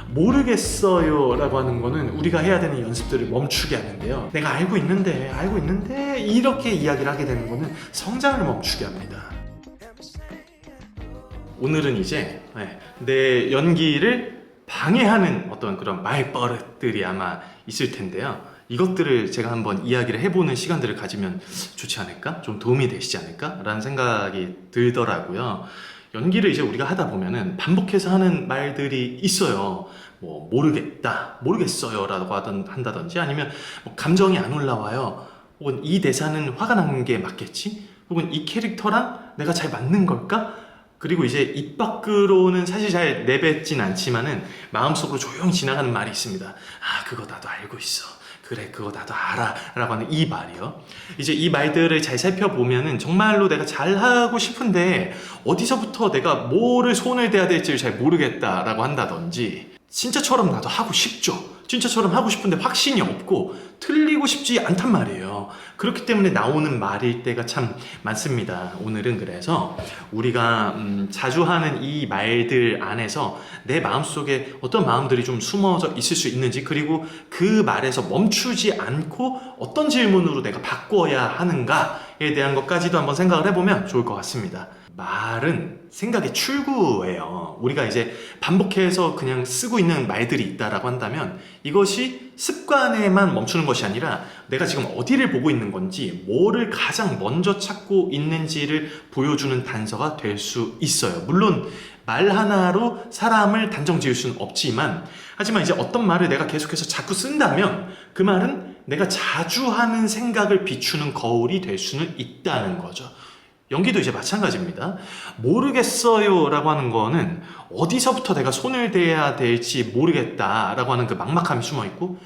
모르겠어요 라고 하는 거는 우리가 해야 되는 연습들을 멈추게 하는데요. 내가 알고 있는데 이렇게 이야기를 하게 되는 거는 성장을 멈추게 합니다. 오늘은 이제 내 연기를 방해하는 어떤 그런 말버릇들이 아마 있을 텐데요. 이것들을 제가 한번 이야기를 해보는 시간들을 가지면 좋지 않을까? 좀 도움이 되시지 않을까? 라는 생각이 들더라고요. 연기를 이제 우리가 하다 보면은 반복해서 하는 말들이 있어요. 뭐 모르겠다, 모르겠어요 라고 한다든지, 아니면 뭐 감정이 안 올라와요, 혹은 이 대사는 화가 나는 게 맞겠지? 혹은 이 캐릭터랑 내가 잘 맞는 걸까? 그리고 이제 입 밖으로는 사실 잘 내뱉진 않지만은 마음속으로 조용히 지나가는 말이 있습니다. 아, 그거 나도 알고 있어. 그래, 그거 나도 알아 라고 하는 이 말이요. 이제 이 말들을 잘 살펴보면은 정말로 내가 잘하고 싶은데 어디서부터 내가 뭐를 손을 대야 될지를 잘 모르겠다 라고 한다든지, 진짜처럼 나도 하고 싶죠. 진짜처럼 하고 싶은데 확신이 없고 틀리고 싶지 않단 말이에요. 그렇기 때문에 나오는 말일 때가 참 많습니다. 오늘은 그래서 우리가 자주 하는 이 말들 안에서 내 마음속에 어떤 마음들이 좀 숨어져 있을 수 있는지, 그리고 그 말에서 멈추지 않고 어떤 질문으로 내가 바꿔야 하는가에 대한 것까지도 한번 생각을 해보면 좋을 것 같습니다. 말은 생각의 출구예요. 우리가 이제 반복해서 그냥 쓰고 있는 말들이 있다라고 한다면 이것이 습관에만 멈추는 것이 아니라 내가 지금 어디를 보고 있는 건지, 뭐를 가장 먼저 찾고 있는지를 보여주는 단서가 될 수 있어요. 물론 말 하나로 사람을 단정 지을 수는 없지만, 하지만 이제 어떤 말을 내가 계속해서 자꾸 쓴다면 그 말은 내가 자주 하는 생각을 비추는 거울이 될 수는 있다는 거죠. 연기도 이제 마찬가지입니다. 모르겠어요 라고 하는 거는 어디서부터 내가 손을 대야 될지 모르겠다 라고 하는 그 막막함이 숨어있고,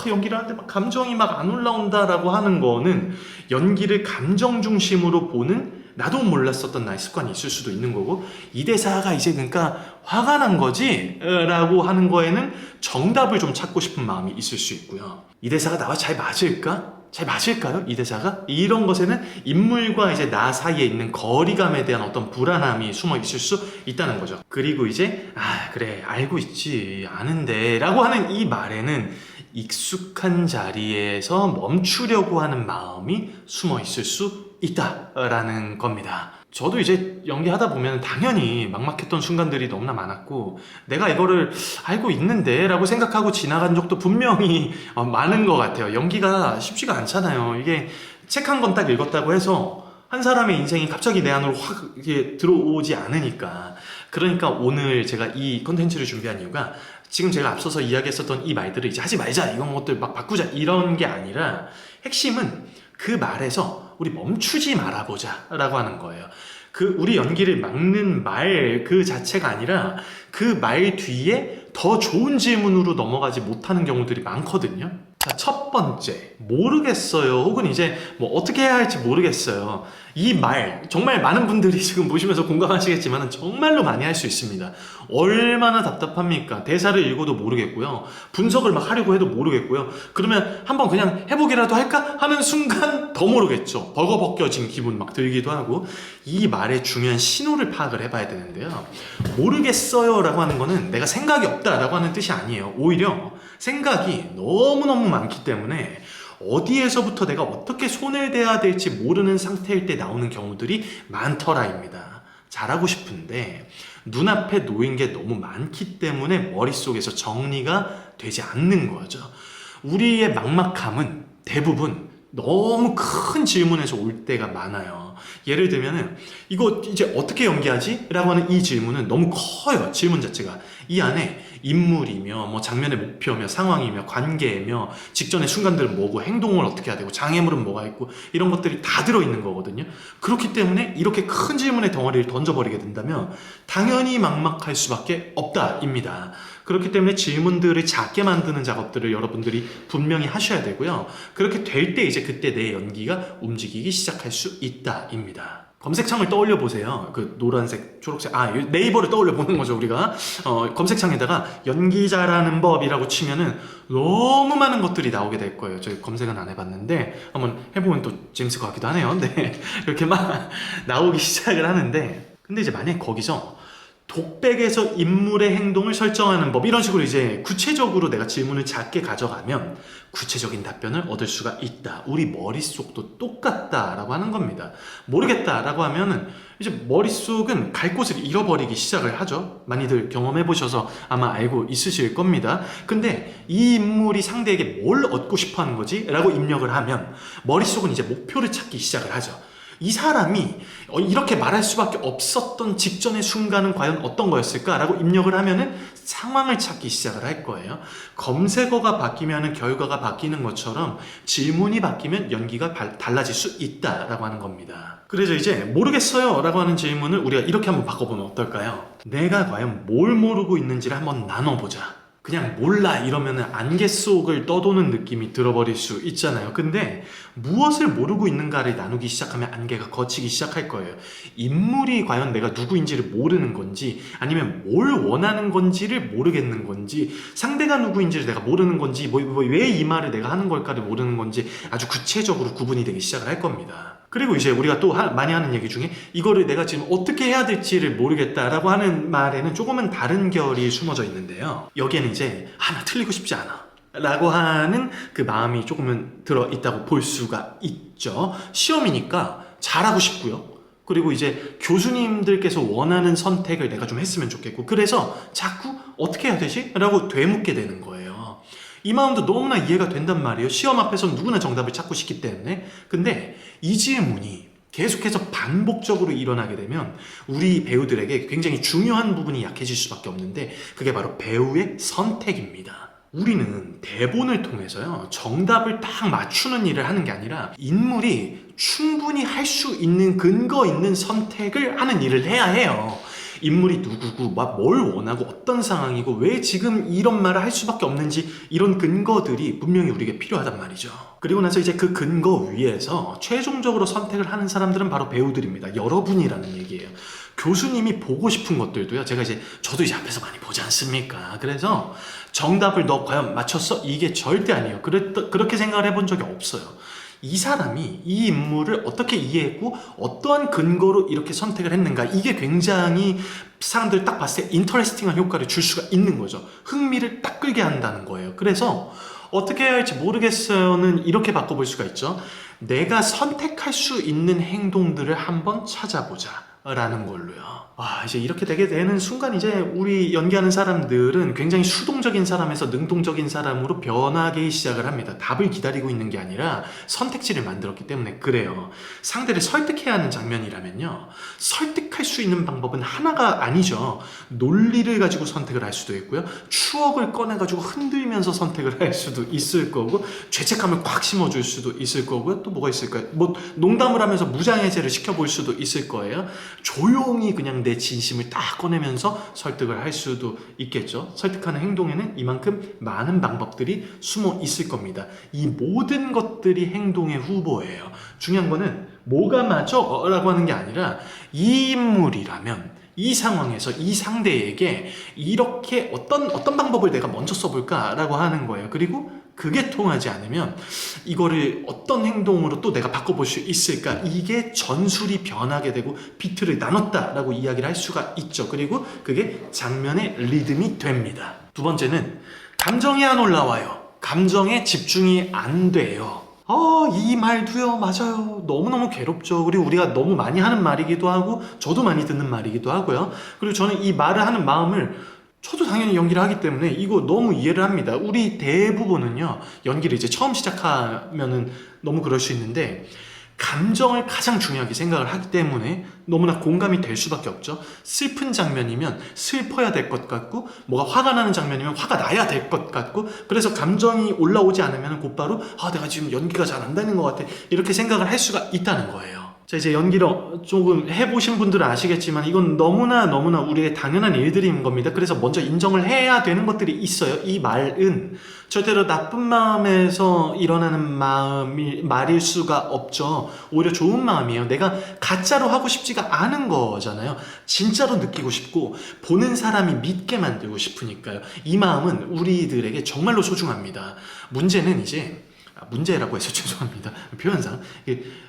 연기를 하는데 막 감정이 막 안 올라온다 라고 하는 거는 연기를 감정 중심으로 보는 나도 몰랐었던 나의 습관이 있을 수도 있는 거고, 이 대사가 이제 그러니까 화가 난 거지 라고 하는 거에는 정답을 좀 찾고 싶은 마음이 있을 수 있고요. 이 대사가 나와 잘 맞을까? 잘 맞을까요? 이 대사가? 이런 것에는 인물과 이제 나 사이에 있는 거리감에 대한 어떤 불안함이 숨어 있을 수 있다는 거죠. 그리고 이제 그래, 알고 있지, 아는데 라고 하는 이 말에는 익숙한 자리에서 멈추려고 하는 마음이 숨어 있을 수 있다라는 겁니다. 저도 이제 연기하다 보면 당연히 막막했던 순간들이 너무나 많았고, 내가 이거를 알고 있는데 라고 생각하고 지나간 적도 분명히 많은 것 같아요. 연기가 쉽지가 않잖아요. 이게 책 한 권 딱 읽었다고 해서 한 사람의 인생이 갑자기 내 안으로 확 이렇게 들어오지 않으니까. 그러니까 오늘 제가 이 컨텐츠를 준비한 이유가, 지금 제가 앞서서 이야기했었던 이 말들을 이제 하지 말자, 이런 것들 막 바꾸자, 이런 게 아니라 핵심은 그 말에서 우리 멈추지 말아보자 라고 하는 거예요. 우리 연기를 막는 말 그 자체가 아니라 그 말 뒤에 더 좋은 질문으로 넘어가지 못하는 경우들이 많거든요. 자, 첫 번째, 모르겠어요, 혹은 이제 뭐 어떻게 해야 할지 모르겠어요. 이 말 정말 많은 분들이 지금 보시면서 공감하시겠지만 정말로 많이 할 수 있습니다. 얼마나 답답합니까? 대사를 읽어도 모르겠고요, 분석을 막 하려고 해도 모르겠고요. 그러면 한번 그냥 해보기라도 할까 하는 순간 더 모르겠죠. 벌거벗겨진 기분 막 들기도 하고. 이 말의 중요한 신호를 파악을 해봐야 되는데요, 모르겠어요 라고 하는 거는 내가 생각이 없다 라고 하는 뜻이 아니에요. 오히려 생각이 너무너무 많기 때문에 어디에서부터 내가 어떻게 손을 대야 될지 모르는 상태일 때 나오는 경우들이 많더라입니다. 잘하고 싶은데 눈앞에 놓인 게 너무 많기 때문에 머릿속에서 정리가 되지 않는 거죠. 우리의 막막함은 대부분 너무 큰 질문에서 올 때가 많아요. 예를 들면은 이거 이제 어떻게 연기하지? 라고 하는 이 질문은 너무 커요. 질문 자체가. 이 안에 인물이며 뭐 장면의 목표며 상황이며 관계며 직전의 순간들은 뭐고 행동을 어떻게 해야 되고 장애물은 뭐가 있고 이런 것들이 다 들어있는 거거든요. 그렇기 때문에 이렇게 큰 질문의 덩어리를 던져버리게 된다면 당연히 막막할 수밖에 없다입니다. 그렇기 때문에 질문들을 작게 만드는 작업들을 여러분들이 분명히 하셔야 되고요. 그렇게 될 때 이제 그때 내 연기가 움직이기 시작할 수 있다입니다. 검색창을 떠올려 보세요. 그 노란색, 초록색, 네이버를 떠올려 보는 거죠, 우리가. 검색창에다가 연기자라는 법이라고 치면은 너무 많은 것들이 나오게 될 거예요. 저희 검색은 안 해봤는데 한번 해보면 또 재밌을 것 같기도 하네요. 네. 이렇게 막 나오기 시작을 하는데, 근데 이제 만약에 거기서 독백에서 인물의 행동을 설정하는 법, 이런 식으로 이제 구체적으로 내가 질문을 작게 가져가면 구체적인 답변을 얻을 수가 있다. 우리 머릿속도 똑같다라고 하는 겁니다. 모르겠다라고 하면은 이제 머릿속은 갈 곳을 잃어버리기 시작을 하죠. 많이들 경험해 보셔서 아마 알고 있으실 겁니다. 근데 이 인물이 상대에게 뭘 얻고 싶어 하는 거지? 라고 입력을 하면 머릿속은 이제 목표를 찾기 시작을 하죠. 이 사람이 이렇게 말할 수밖에 없었던 직전의 순간은 과연 어떤 거였을까? 라고 입력을 하면은 상황을 찾기 시작을 할 거예요. 검색어가 바뀌면 결과가 바뀌는 것처럼 질문이 바뀌면 연기가 달라질 수 있다라고 하는 겁니다. 그래서 이제 모르겠어요 라고 하는 질문을 우리가 이렇게 한번 바꿔보면 어떨까요? 내가 과연 뭘 모르고 있는지를 한번 나눠보자. 그냥 몰라 이러면은 안개 속을 떠도는 느낌이 들어버릴 수 있잖아요. 근데 무엇을 모르고 있는가를 나누기 시작하면 안개가 걷히기 시작할 거예요. 인물이 과연 내가 누구인지를 모르는 건지, 아니면 뭘 원하는 건지를 모르겠는 건지, 상대가 누구인지를 내가 모르는 건지, 왜 이 말을 내가 하는 걸까를 모르는 건지 아주 구체적으로 구분이 되기 시작을 할 겁니다. 그리고 이제 우리가 또 많이 하는 얘기 중에 이거를 내가 지금 어떻게 해야 될지를 모르겠다라고 하는 말에는 조금은 다른 결이 숨어져 있는데요. 여기에는 이제 나 틀리고 싶지 않아 라고 하는 그 마음이 조금은 들어있다고 볼 수가 있죠. 시험이니까 잘하고 싶고요. 그리고 이제 교수님들께서 원하는 선택을 내가 좀 했으면 좋겠고, 그래서 자꾸 어떻게 해야 되지? 라고 되묻게 되는 거예요. 이 마음도 너무나 이해가 된단 말이에요. 시험 앞에서는 누구나 정답을 찾고 싶기 때문에. 근데 이 질문이 계속해서 반복적으로 일어나게 되면 우리 배우들에게 굉장히 중요한 부분이 약해질 수밖에 없는데, 그게 바로 배우의 선택입니다. 우리는 대본을 통해서요, 정답을 딱 맞추는 일을 하는 게 아니라 인물이 충분히 할 수 있는 근거 있는 선택을 하는 일을 해야 해요. 인물이 누구고, 뭘 원하고, 어떤 상황이고, 왜 지금 이런 말을 할 수밖에 없는지, 이런 근거들이 분명히 우리에게 필요하단 말이죠. 그리고 나서 이제 그 근거 위에서 최종적으로 선택을 하는 사람들은 바로 배우들입니다. 여러분이라는 얘기예요. 교수님이 보고 싶은 것들도요, 저도 이제 앞에서 많이 보지 않습니까? 그래서 정답을 너 과연 맞췄어? 이게 절대 아니에요. 그렇게 생각을 해본 적이 없어요. 이 사람이 이 인물을 어떻게 이해했고 어떠한 근거로 이렇게 선택을 했는가, 이게 굉장히 사람들 딱 봤을 때 인터레스팅한 효과를 줄 수가 있는 거죠. 흥미를 딱 끌게 한다는 거예요. 그래서 어떻게 해야 할지 모르겠어요는 이렇게 바꿔볼 수가 있죠. 내가 선택할 수 있는 행동들을 한번 찾아보자 라는 걸로요. 이제 이렇게 되게 되는 순간 이제 우리 연기하는 사람들은 굉장히 수동적인 사람에서 능동적인 사람으로 변하기 시작을 합니다. 답을 기다리고 있는 게 아니라 선택지를 만들었기 때문에 그래요. 상대를 설득해야 하는 장면이라면요, 설득할 수 있는 방법은 하나가 아니죠. 논리를 가지고 선택을 할 수도 있고요, 추억을 꺼내가지고 흔들면서 선택을 할 수도 있을 거고, 죄책감을 꽉 심어줄 수도 있을 거고요. 또 뭐가 있을까요? 농담을 하면서 무장해제를 시켜볼 수도 있을 거예요. 조용히 그냥 내 진심을 딱 꺼내면서 설득을 할 수도 있겠죠. 설득하는 행동에는 이만큼 많은 방법들이 숨어 있을 겁니다. 이 모든 것들이 행동의 후보예요. 중요한 거는 뭐가 맞아? 라고 하는 게 아니라 이 인물이라면 이 상황에서 이 상대에게 이렇게 어떤 방법을 내가 먼저 써볼까 라고 하는 거예요. 그리고 그게 통하지 않으면 이거를 어떤 행동으로 또 내가 바꿔볼 수 있을까, 이게 전술이 변하게 되고 비트를 나눴다라고 이야기를 할 수가 있죠. 그리고 그게 장면의 리듬이 됩니다. 두 번째는 감정이 안 올라와요. 감정에 집중이 안 돼요. 이 말도요, 맞아요. 너무너무 괴롭죠. 그리고 우리가 너무 많이 하는 말이기도 하고, 저도 많이 듣는 말이기도 하고요. 그리고 저는 이 말을 하는 마음을, 저도 당연히 연기를 하기 때문에 이거 너무 이해를 합니다. 우리 대부분은요, 연기를 이제 처음 시작하면은 너무 그럴 수 있는데, 감정을 가장 중요하게 생각을 하기 때문에 너무나 공감이 될 수밖에 없죠. 슬픈 장면이면 슬퍼야 될 것 같고, 뭐가 화가 나는 장면이면 화가 나야 될 것 같고, 그래서 감정이 올라오지 않으면 곧바로 내가 지금 연기가 잘 안 되는 것 같아, 이렇게 생각을 할 수가 있다는 거예요. 자, 이제 연기를 조금 해보신 분들은 아시겠지만 이건 너무나 우리의 당연한 일들인 겁니다. 그래서 먼저 인정을 해야 되는 것들이 있어요. 이 말은 절대로 나쁜 마음에서 일어나는 말일 수가 없죠. 오히려 좋은 마음이에요. 내가 가짜로 하고 싶지가 않은 거잖아요. 진짜로 느끼고 싶고 보는 사람이 믿게 만들고 싶으니까요. 이 마음은 우리들에게 정말로 소중합니다. 문제는 이제, 문제라고 해서 죄송합니다. 표현상.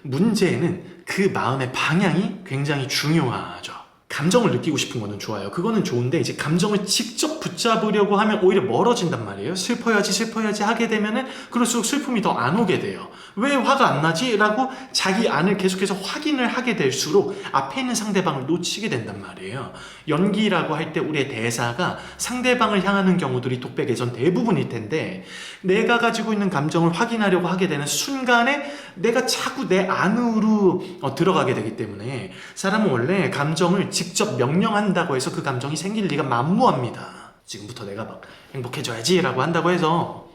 문제는 그 마음의 방향이 굉장히 중요하죠. 감정을 느끼고 싶은 거는 좋아요. 그거는 좋은데 이제 감정을 직접 붙잡으려고 하면 오히려 멀어진단 말이에요. 슬퍼야지 하게 되면은 그럴수록 슬픔이 더 안 오게 돼요. 왜 화가 안 나지? 라고 자기 안을 계속해서 확인을 하게 될수록 앞에 있는 상대방을 놓치게 된단 말이에요. 연기라고 할 때 우리의 대사가 상대방을 향하는 경우들이 독백에선 대부분일 텐데 내가 가지고 있는 감정을 확인하려고 하게 되는 순간에 내가 자꾸 내 안으로 들어가게 되기 때문에 사람은 원래 감정을 직접 명령한다고 해서 그 감정이 생길 리가 만무합니다. 지금부터 내가 막 행복해져야지 라고 한다고 해서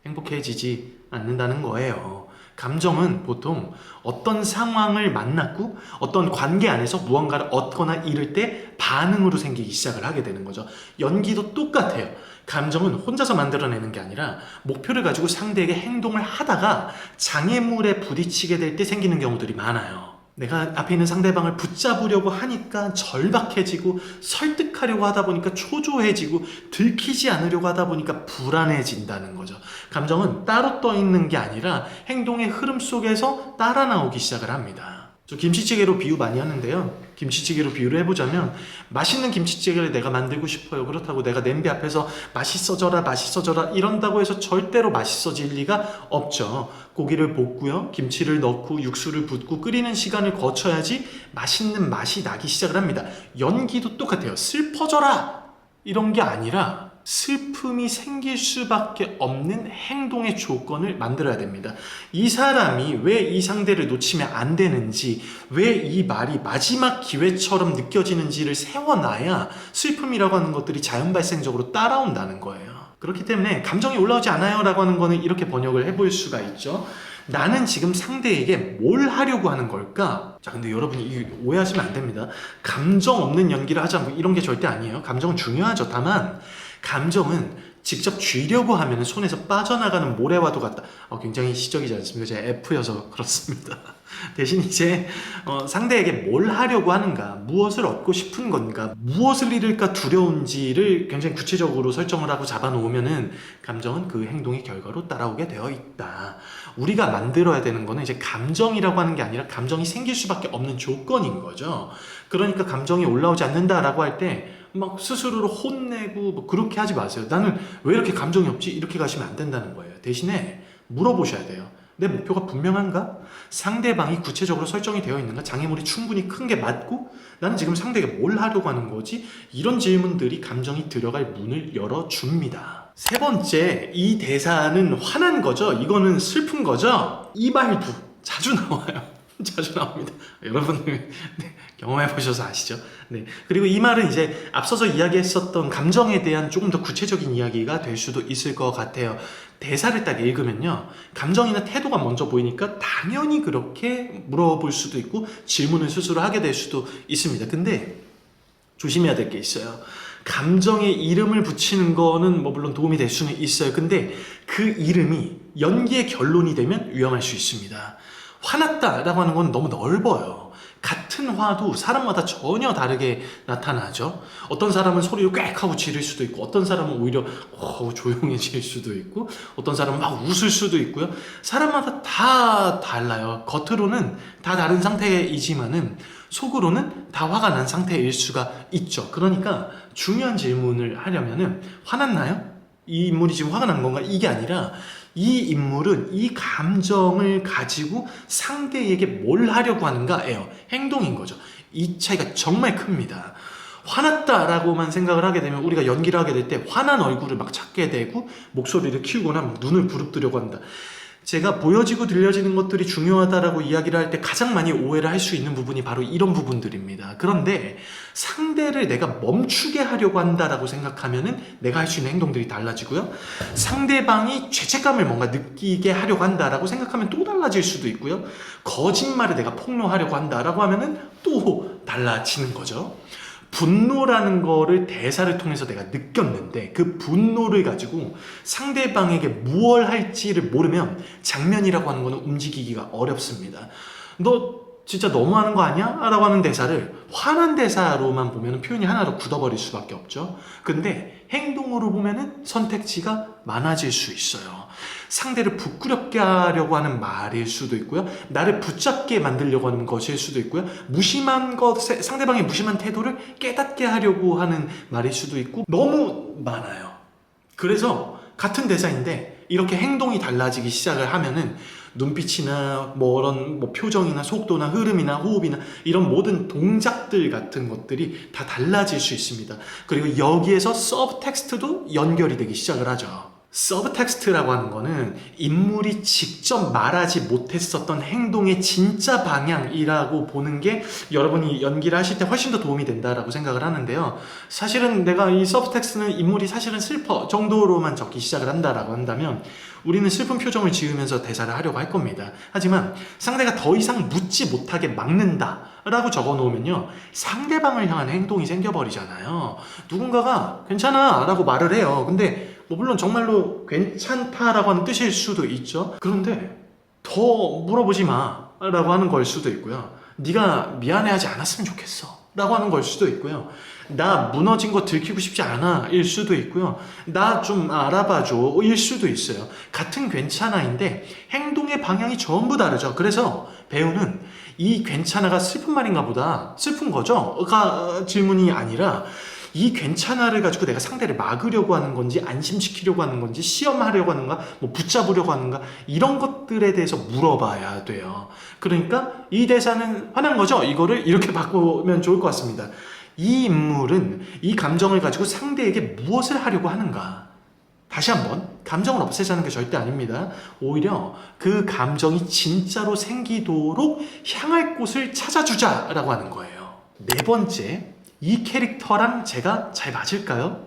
행복해지지 않는다는 거예요. 감정은 보통 어떤 상황을 만났고 어떤 관계 안에서 무언가를 얻거나 잃을 때 반응으로 생기기 시작을 하게 되는 거죠. 연기도 똑같아요. 감정은 혼자서 만들어내는 게 아니라 목표를 가지고 상대에게 행동을 하다가 장애물에 부딪히게 될 때 생기는 경우들이 많아요. 내가 앞에 있는 상대방을 붙잡으려고 하니까 절박해지고 설득하려고 하다 보니까 초조해지고 들키지 않으려고 하다 보니까 불안해진다는 거죠. 감정은 따로 떠 있는 게 아니라 행동의 흐름 속에서 따라 나오기 시작을 합니다. 저 김치찌개로 비유 많이 하는데요. 김치찌개로 비유를 해보자면 맛있는 김치찌개를 내가 만들고 싶어요. 그렇다고 내가 냄비 앞에서 맛있어져라 이런다고 해서 절대로 맛있어질 리가 없죠. 고기를 볶고요. 김치를 넣고 육수를 붓고 끓이는 시간을 거쳐야지 맛있는 맛이 나기 시작을 합니다. 연기도 똑같아요. 슬퍼져라 이런 게 아니라 슬픔이 생길 수밖에 없는 행동의 조건을 만들어야 됩니다. 이 사람이 왜 이 상대를 놓치면 안 되는지, 왜 이 말이 마지막 기회처럼 느껴지는지를 세워놔야 슬픔이라고 하는 것들이 자연 발생적으로 따라온다는 거예요. 그렇기 때문에 감정이 올라오지 않아요 라고 하는 거는 이렇게 번역을 해볼 수가 있죠. 나는 지금 상대에게 뭘 하려고 하는 걸까? 자, 근데 여러분이 오해하시면 안 됩니다. 감정 없는 연기를 하자 뭐 이런 게 절대 아니에요. 감정은 중요하죠. 다만 감정은 직접 쥐려고 하면 손에서 빠져나가는 모래와도 같다. 굉장히 시적이지 않습니까? 제가 F여서 그렇습니다. 대신 이제 상대에게 뭘 하려고 하는가, 무엇을 얻고 싶은 건가, 무엇을 잃을까 두려운지를 굉장히 구체적으로 설정을 하고 잡아놓으면은 감정은 그 행동의 결과로 따라오게 되어 있다. 우리가 만들어야 되는 거는 이제 감정이라고 하는 게 아니라 감정이 생길 수밖에 없는 조건인 거죠. 그러니까 감정이 올라오지 않는다라고 할 때 막 스스로를 혼내고 뭐 그렇게 하지 마세요. 나는 왜 이렇게 감정이 없지? 이렇게 가시면 안 된다는 거예요. 대신에 물어보셔야 돼요. 내 목표가 분명한가? 상대방이 구체적으로 설정이 되어 있는가? 장애물이 충분히 큰 게 맞고 나는 지금 상대에게 뭘 하려고 하는 거지? 이런 질문들이 감정이 들어갈 문을 열어줍니다. 세 번째, 이 대사는 화난 거죠? 이거는 슬픈 거죠? 이 말도 자주 나와요. 자주 나옵니다. 여러분들 경험해 보셔서 아시죠? 네. 그리고 이 말은 이제 앞서서 이야기했었던 감정에 대한 조금 더 구체적인 이야기가 될 수도 있을 것 같아요. 대사를 딱 읽으면요, 감정이나 태도가 먼저 보이니까 당연히 그렇게 물어볼 수도 있고 질문을 스스로 하게 될 수도 있습니다. 근데 조심해야 될 게 있어요. 감정에 이름을 붙이는 거는 뭐 물론 도움이 될 수는 있어요. 근데 그 이름이 연기의 결론이 되면 위험할 수 있습니다. 화났다라고 하는 건 너무 넓어요. 같은 화도 사람마다 전혀 다르게 나타나죠. 어떤 사람은 소리를 꽥 하고 지를 수도 있고, 어떤 사람은 오히려 조용해질 수도 있고, 어떤 사람은 막 웃을 수도 있고요. 사람마다 다 달라요. 겉으로는 다 다른 상태이지만은 속으로는 다 화가 난 상태일 수가 있죠. 그러니까 중요한 질문을 하려면은 화났나요? 이 인물이 지금 화가 난 건가? 이게 아니라 이 인물은 이 감정을 가지고 상대에게 뭘 하려고 하는가예요. 행동인 거죠. 이 차이가 정말 큽니다. 화났다라고만 생각을 하게 되면 우리가 연기를 하게 될 때 화난 얼굴을 막 찾게 되고 목소리를 키우거나 막 눈을 부릅뜨려고 한다. 제가 보여지고 들려지는 것들이 중요하다라고 이야기를 할 때 가장 많이 오해를 할 수 있는 부분이 바로 이런 부분들입니다. 그런데 상대를 내가 멈추게 하려고 한다라고 생각하면은 내가 할 수 있는 행동들이 달라지고요. 상대방이 죄책감을 뭔가 느끼게 하려고 한다라고 생각하면 또 달라질 수도 있고요. 거짓말을 내가 폭로하려고 한다라고 하면은 또 달라지는 거죠. 분노라는 거를 대사를 통해서 내가 느꼈는데 그 분노를 가지고 상대방에게 무엇을 할지를 모르면 장면이라고 하는 거는 움직이기가 어렵습니다. 너 진짜 너무하는 거 아니야? 라고 하는 대사를 화난 대사로만 보면 표현이 하나로 굳어버릴 수밖에 없죠. 근데 행동으로 보면은 선택지가 많아질 수 있어요. 상대를 부끄럽게 하려고 하는 말일 수도 있고요. 나를 붙잡게 만들려고 하는 것일 수도 있고요. 무심한 것에, 상대방의 무심한 태도를 깨닫게 하려고 하는 말일 수도 있고, 너무 많아요. 그래서 같은 대사인데 이렇게 행동이 달라지기 시작을 하면은 눈빛이나 이런 표정이나 속도나 흐름이나 호흡이나 이런 모든 동작들 같은 것들이 다 달라질 수 있습니다. 그리고 여기에서 서브텍스트도 연결이 되기 시작을 하죠. 서브텍스트라고 하는 거는 인물이 직접 말하지 못했었던 행동의 진짜 방향이라고 보는 게 여러분이 연기를 하실 때 훨씬 더 도움이 된다라고 생각을 하는데요. 사실은 내가 이 서브텍스트는 인물이 사실은 슬퍼 정도로만 적기 시작을 한다라고 한다면 우리는 슬픈 표정을 지으면서 대사를 하려고 할 겁니다. 하지만 상대가 더 이상 묻지 못하게 막는다 라고 적어 놓으면요, 상대방을 향한 행동이 생겨버리잖아요. 누군가가 괜찮아 라고 말을 해요. 근데 물론 정말로 괜찮다라고 하는 뜻일 수도 있죠. 그런데 더 물어보지 마 라고 하는 걸 수도 있고요. 네가 미안해하지 않았으면 좋겠어 라고 하는 걸 수도 있고요. 나 무너진 거 들키고 싶지 않아 일 수도 있고요. 나 좀 알아봐줘 일 수도 있어요. 같은 괜찮아인데 행동의 방향이 전부 다르죠. 그래서 배우는 이 괜찮아가 슬픈 말인가 보다, 슬픈 거죠?가 질문이 아니라 이 괜찮아를 가지고 내가 상대를 막으려고 하는 건지, 안심시키려고 하는 건지, 시험하려고 하는가, 붙잡으려고 하는가, 이런 것들에 대해서 물어봐야 돼요. 그러니까 이 대사는 화난 거죠? 이거를 이렇게 바꾸면 좋을 것 같습니다. 이 인물은 이 감정을 가지고 상대에게 무엇을 하려고 하는가? 다시 한번, 감정을 없애자는 게 절대 아닙니다. 오히려 그 감정이 진짜로 생기도록 향할 곳을 찾아주자라고 하는 거예요. 네 번째, 이 캐릭터랑 제가 잘 맞을까요?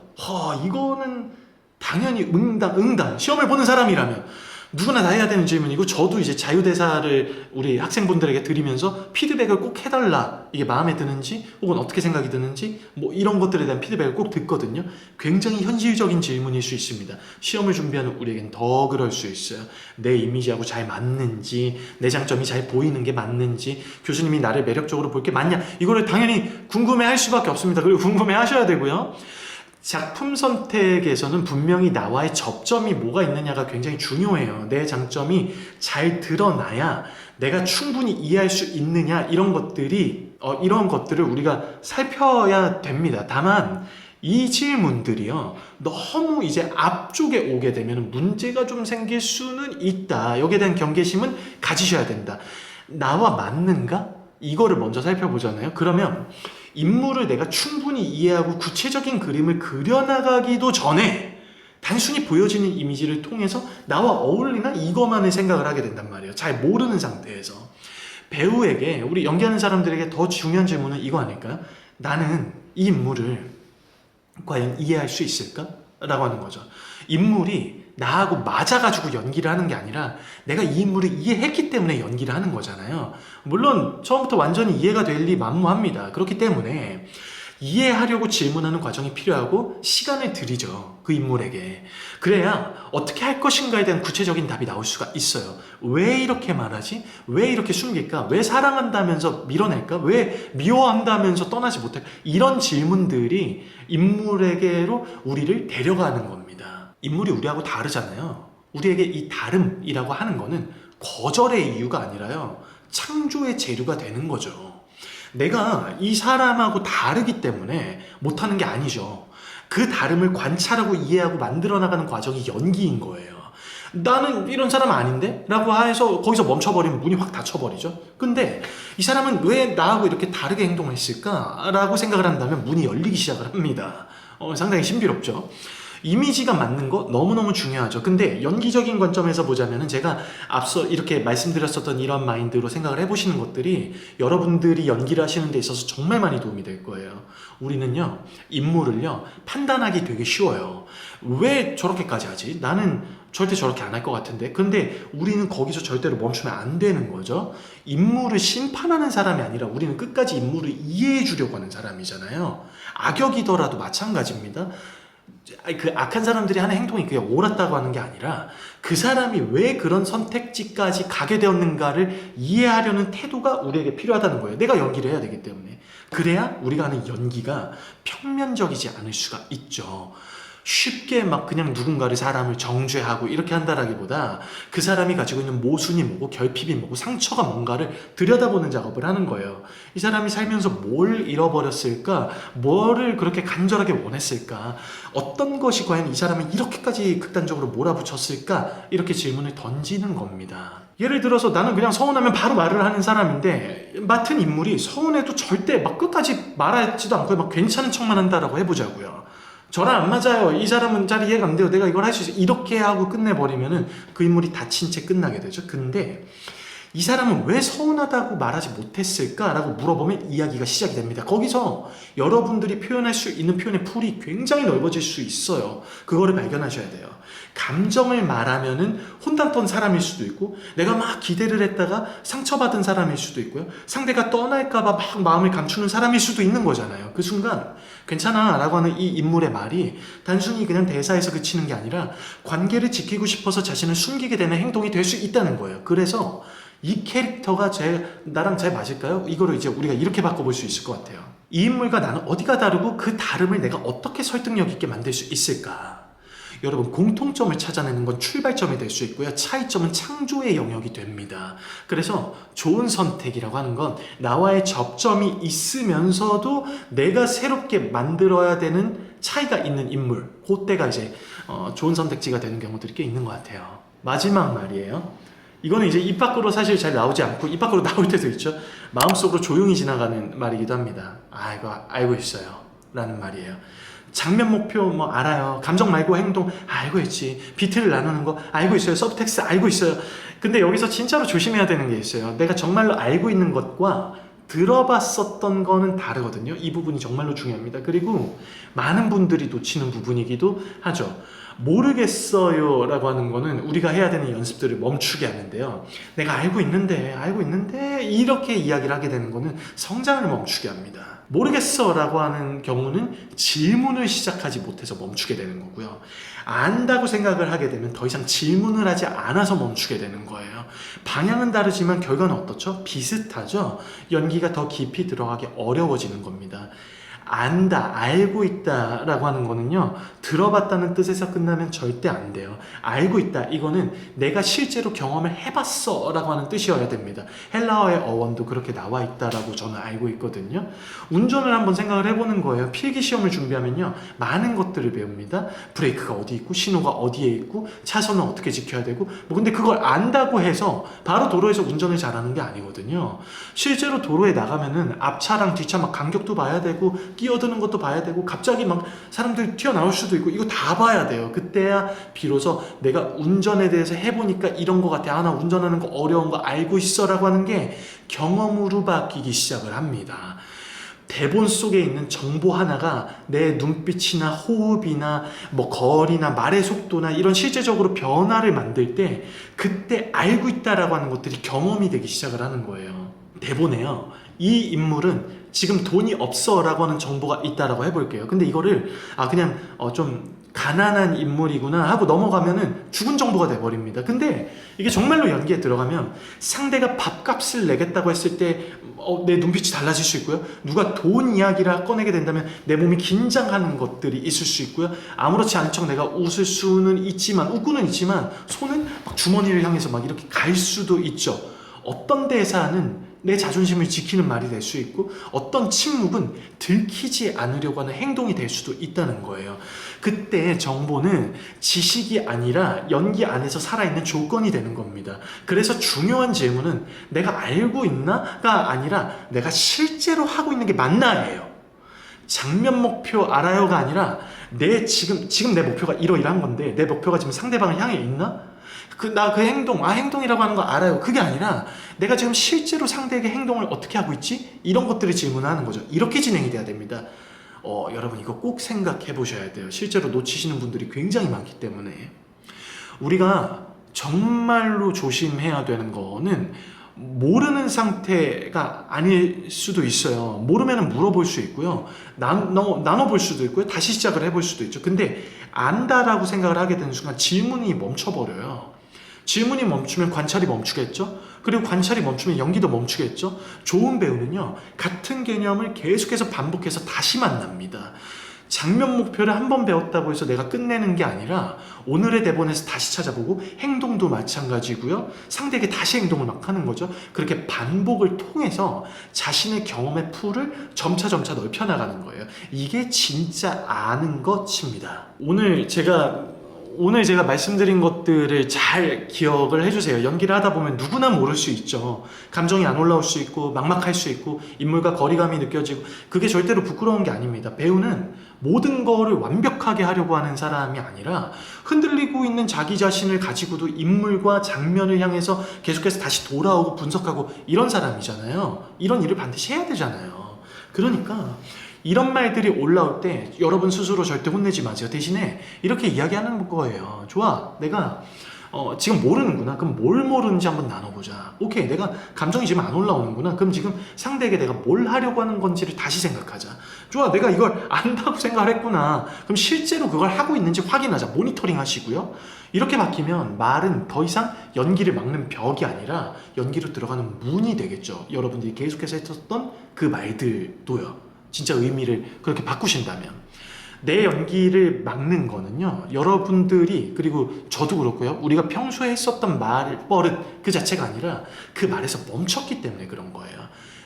이거는 당연히 응당. 시험을 보는 사람이라면 누구나 다 해야 되는 질문이고, 저도 이제 자유대사를 우리 학생분들에게 드리면서 피드백을 꼭 해달라, 이게 마음에 드는지 혹은 어떻게 생각이 드는지 이런 것들에 대한 피드백을 꼭 듣거든요. 굉장히 현실적인 질문일 수 있습니다. 시험을 준비하는 우리에겐 더 그럴 수 있어요. 내 이미지하고 잘 맞는지, 내 장점이 잘 보이는 게 맞는지, 교수님이 나를 매력적으로 볼 게 맞냐, 이거를 당연히 궁금해할 수밖에 없습니다. 그리고 궁금해하셔야 되고요. 작품 선택에서는 분명히 나와의 접점이 뭐가 있느냐가 굉장히 중요해요. 내 장점이 잘 드러나야 내가 충분히 이해할 수 있느냐, 이런 것들을 우리가 살펴야 됩니다. 다만 이 질문들이요, 너무 이제 앞쪽에 오게 되면 문제가 좀 생길 수는 있다. 여기에 대한 경계심은 가지셔야 된다. 나와 맞는가? 이거를 먼저 살펴보잖아요. 그러면 인물을 내가 충분히 이해하고 구체적인 그림을 그려나가기도 전에 단순히 보여지는 이미지를 통해서 나와 어울리나, 이것만을 생각을 하게 된단 말이에요. 잘 모르는 상태에서. 배우에게, 우리 연기하는 사람들에게 더 중요한 질문은 이거 아닐까요? 나는 이 인물을 과연 이해할 수 있을까? 라고 하는 거죠. 인물이 나하고 맞아가지고 연기를 하는 게 아니라 내가 이 인물을 이해했기 때문에 연기를 하는 거잖아요. 물론 처음부터 완전히 이해가 될 리 만무합니다. 그렇기 때문에 이해하려고 질문하는 과정이 필요하고 시간을 들이죠, 그 인물에게. 그래야 어떻게 할 것인가에 대한 구체적인 답이 나올 수가 있어요. 왜 이렇게 말하지? 왜 이렇게 숨길까? 왜 사랑한다면서 밀어낼까? 왜 미워한다면서 떠나지 못할까? 이런 질문들이 인물에게로 우리를 데려가는 겁니다. 인물이 우리하고 다르잖아요. 우리에게 이 다름이라고 하는 거는 거절의 이유가 아니라요, 창조의 재료가 되는 거죠. 내가 이 사람하고 다르기 때문에 못하는 게 아니죠. 그 다름을 관찰하고 이해하고 만들어 나가는 과정이 연기인 거예요. 나는 이런 사람 아닌데? 라고 해서 거기서 멈춰버리면 문이 확 닫혀버리죠. 근데 이 사람은 왜 나하고 이렇게 다르게 행동했을까? 라고 생각을 한다면 문이 열리기 시작을 합니다. 상당히 신비롭죠. 이미지가 맞는 거 너무너무 중요하죠. 근데 연기적인 관점에서 보자면 제가 앞서 이렇게 말씀드렸었던 이런 마인드로 생각을 해보시는 것들이 여러분들이 연기를 하시는 데 있어서 정말 많이 도움이 될 거예요. 우리는요, 인물을요, 판단하기 되게 쉬워요. 왜 저렇게까지 하지? 나는 절대 저렇게 안 할 것 같은데. 근데 우리는 거기서 절대로 멈추면 안 되는 거죠. 인물을 심판하는 사람이 아니라 우리는 끝까지 인물을 이해해 주려고 하는 사람이잖아요. 악역이더라도 마찬가지입니다. 그 악한 사람들이 하는 행동이 그게 옳았다고 하는 게 아니라 그 사람이 왜 그런 선택지까지 가게 되었는가를 이해하려는 태도가 우리에게 필요하다는 거예요. 내가 연기를 해야 되기 때문에. 그래야 우리가 하는 연기가 평면적이지 않을 수가 있죠. 쉽게 막 그냥 누군가를 사람을 정죄하고 이렇게 한다라기보다 그 사람이 가지고 있는 모순이 뭐고 결핍이 뭐고 상처가 뭔가를 들여다보는 작업을 하는 거예요. 이 사람이 살면서 뭘 잃어버렸을까? 뭐를 그렇게 간절하게 원했을까? 어떤 것이 과연 이 사람을 이렇게까지 극단적으로 몰아붙였을까? 이렇게 질문을 던지는 겁니다. 예를 들어서 나는 그냥 서운하면 바로 말을 하는 사람인데 맡은 인물이 서운해도 절대 막 끝까지 말하지도 않고 막 괜찮은 척만 한다라고 해보자고요. 저랑 안 맞아요. 이 사람은 잘 이해가 안 돼요. 내가 이걸 할 수 있어. 이렇게 하고 끝내버리면은 그 인물이 다친 채 끝나게 되죠. 근데 이 사람은 왜 서운하다고 말하지 못했을까라고 물어보면 이야기가 시작이 됩니다. 거기서 여러분들이 표현할 수 있는 표현의 풀이 굉장히 넓어질 수 있어요. 그거를 발견하셔야 돼요. 감정을 말하면은 혼났던 사람일 수도 있고, 내가 막 기대를 했다가 상처받은 사람일 수도 있고요. 상대가 떠날까봐 막 마음을 감추는 사람일 수도 있는 거잖아요. 그 순간 괜찮아 라고 하는 이 인물의 말이 단순히 그냥 대사에서 그치는 게 아니라 관계를 지키고 싶어서 자신을 숨기게 되는 행동이 될 수 있다는 거예요. 그래서 이 캐릭터가 나랑 잘 맞을까요? 이거를 이제 우리가 이렇게 바꿔볼 수 있을 것 같아요. 이 인물과 나는 어디가 다르고 그 다름을 내가 어떻게 설득력 있게 만들 수 있을까? 여러분, 공통점을 찾아내는 건 출발점이 될 수 있고요. 차이점은 창조의 영역이 됩니다. 그래서 좋은 선택이라고 하는 건 나와의 접점이 있으면서도 내가 새롭게 만들어야 되는 차이가 있는 인물, 그때가 이제 좋은 선택지가 되는 경우들이 꽤 있는 것 같아요. 마지막 말이에요. 이거는 이제 입 밖으로 사실 잘 나오지 않고 입 밖으로 나올 때도 있죠. 마음속으로 조용히 지나가는 말이기도 합니다. 아, 이거 알고 있어요 라는 말이에요. 장면 목표 뭐 알아요. 감정 말고 행동 알고 있지. 비트를 나누는 거 알고 있어요. 서브텍스트 알고 있어요. 근데 여기서 진짜로 조심해야 되는 게 있어요. 내가 정말로 알고 있는 것과 들어봤었던 거는 다르거든요. 이 부분이 정말로 중요합니다. 그리고 많은 분들이 놓치는 부분이기도 하죠. 모르겠어요 라고 하는 거는 우리가 해야 되는 연습들을 멈추게 하는데요. 내가 알고 있는데 이렇게 이야기를 하게 되는 거는 성장을 멈추게 합니다. 모르겠어 라고 하는 경우는 질문을 시작하지 못해서 멈추게 되는 거고요. 안다고 생각을 하게 되면 더 이상 질문을 하지 않아서 멈추게 되는 거예요. 방향은 다르지만 결과는 어떻죠? 비슷하죠? 연기가 더 깊이 들어가기 어려워지는 겁니다. 안다, 알고 있다 라고 하는 거는요, 들어봤다는 뜻에서 끝나면 절대 안 돼요. 알고 있다, 이거는 내가 실제로 경험을 해봤어 라고 하는 뜻이어야 됩니다. 헬라어의 어원도 그렇게 나와 있다라고 저는 알고 있거든요. 운전을 한번 생각을 해보는 거예요. 필기시험을 준비하면요, 많은 것들을 배웁니다. 브레이크가 어디 있고 신호가 어디에 있고 차선은 어떻게 지켜야 되고 근데 그걸 안다고 해서 바로 도로에서 운전을 잘하는 게 아니거든요. 실제로 도로에 나가면은 앞차랑 뒷차 막 간격도 봐야 되고 끼어드는 것도 봐야 되고 갑자기 막 사람들 튀어나올 수도 있고 이거 다 봐야 돼요. 그때야 비로소 내가 운전에 대해서 해보니까 이런 거 같아. 아, 나 운전하는 거 어려운 거 알고 있어 라고 하는 게 경험으로 바뀌기 시작을 합니다. 대본 속에 있는 정보 하나가 내 눈빛이나 호흡이나 뭐 거리나 말의 속도나 이런 실제적으로 변화를 만들 때 그때 알고 있다라고 하는 것들이 경험이 되기 시작을 하는 거예요. 대본에요, 이 인물은 지금 돈이 없어 라고 하는 정보가 있다라고 해볼게요. 근데 이거를 그냥 좀 가난한 인물이구나 하고 넘어가면은 죽은 정보가 돼버립니다. 근데 이게 정말로 연기에 들어가면 상대가 밥값을 내겠다고 했을 때 내 눈빛이 달라질 수 있고요. 누가 돈 이야기를 꺼내게 된다면 내 몸이 긴장하는 것들이 있을 수 있고요. 아무렇지 않은 척 내가 웃을 수는 있지만, 웃고는 있지만 손은 막 주머니를 향해서 막 이렇게 갈 수도 있죠. 어떤 대사는 내 자존심을 지키는 말이 될 수 있고 어떤 침묵은 들키지 않으려고 하는 행동이 될 수도 있다는 거예요. 그때 정보는 지식이 아니라 연기 안에서 살아있는 조건이 되는 겁니다. 그래서 중요한 질문은 내가 알고 있나가 아니라 내가 실제로 하고 있는 게 맞나예요. 장면 목표 알아요가 아니라 지금 내 목표가 이러이러한 건데 내 목표가 지금 상대방을 향해 있나? 나 그 행동이라고 하는 거 알아요. 그게 아니라 내가 지금 실제로 상대에게 행동을 어떻게 하고 있지? 이런 것들을 질문하는 거죠. 이렇게 진행이 돼야 됩니다. 여러분 이거 꼭 생각해 보셔야 돼요. 실제로 놓치시는 분들이 굉장히 많기 때문에. 우리가 정말로 조심해야 되는 거는 모르는 상태가 아닐 수도 있어요. 모르면 물어볼 수 있고요. 나눠볼 수도 있고요. 다시 시작을 해볼 수도 있죠. 근데 안다라고 생각을 하게 되는 순간 질문이 멈춰버려요. 질문이 멈추면 관찰이 멈추겠죠? 그리고 관찰이 멈추면 연기도 멈추겠죠? 좋은 배우는요, 같은 개념을 계속해서 반복해서 다시 만납니다. 장면 목표를 한 번 배웠다고 해서 내가 끝내는 게 아니라 오늘의 대본에서 다시 찾아보고 행동도 마찬가지고요. 상대에게 다시 행동을 막 하는 거죠. 그렇게 반복을 통해서 자신의 경험의 풀을 점차 넓혀나가는 거예요. 이게 진짜 아는 것입니다. 오늘 제가 말씀드린 것들을 잘 기억을 해주세요. 연기를 하다 보면 누구나 모를 수 있죠. 감정이 안 올라올 수 있고 막막할 수 있고 인물과 거리감이 느껴지고 그게 절대로 부끄러운 게 아닙니다. 배우는 모든 거를 완벽하게 하려고 하는 사람이 아니라 흔들리고 있는 자기 자신을 가지고도 인물과 장면을 향해서 계속해서 다시 돌아오고 분석하고 이런 사람이잖아요. 이런 일을 반드시 해야 되잖아요. 그러니까 이런 말들이 올라올 때 여러분 스스로 절대 혼내지 마세요. 대신에 이렇게 이야기하는 거예요. 좋아, 내가 지금 모르는구나. 그럼 뭘 모르는지 한번 나눠보자. 오케이, 내가 감정이 지금 안 올라오는구나. 그럼 지금 상대에게 내가 뭘 하려고 하는 건지를 다시 생각하자. 좋아, 내가 이걸 안다고 생각을 했구나. 그럼 실제로 그걸 하고 있는지 확인하자. 모니터링 하시고요. 이렇게 바뀌면 말은 더 이상 연기를 막는 벽이 아니라 연기로 들어가는 문이 되겠죠. 여러분들이 계속해서 했었던 그 말들도요. 진짜 의미를 그렇게 바꾸신다면 내 연기를 막는 거는요, 여러분들이 그리고 저도 그렇고요, 우리가 평소에 했었던 말버릇 그 자체가 아니라 그 말에서 멈췄기 때문에 그런 거예요.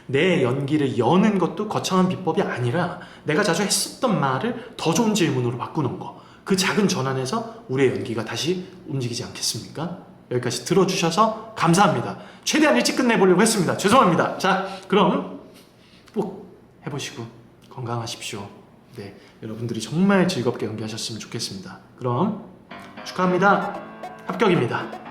내 연기를 여는 것도 거창한 비법이 아니라 내가 자주 했었던 말을 더 좋은 질문으로 바꾸는 거, 그 작은 전환에서 우리의 연기가 다시 움직이지 않겠습니까? 여기까지 들어주셔서 감사합니다. 최대한 일찍 끝내보려고 했습니다. 죄송합니다. 자, 그럼 꼭 해보시고 건강하십시오. 네, 여러분들이 정말 즐겁게 연기하셨으면 좋겠습니다. 그럼 축하합니다. 합격입니다.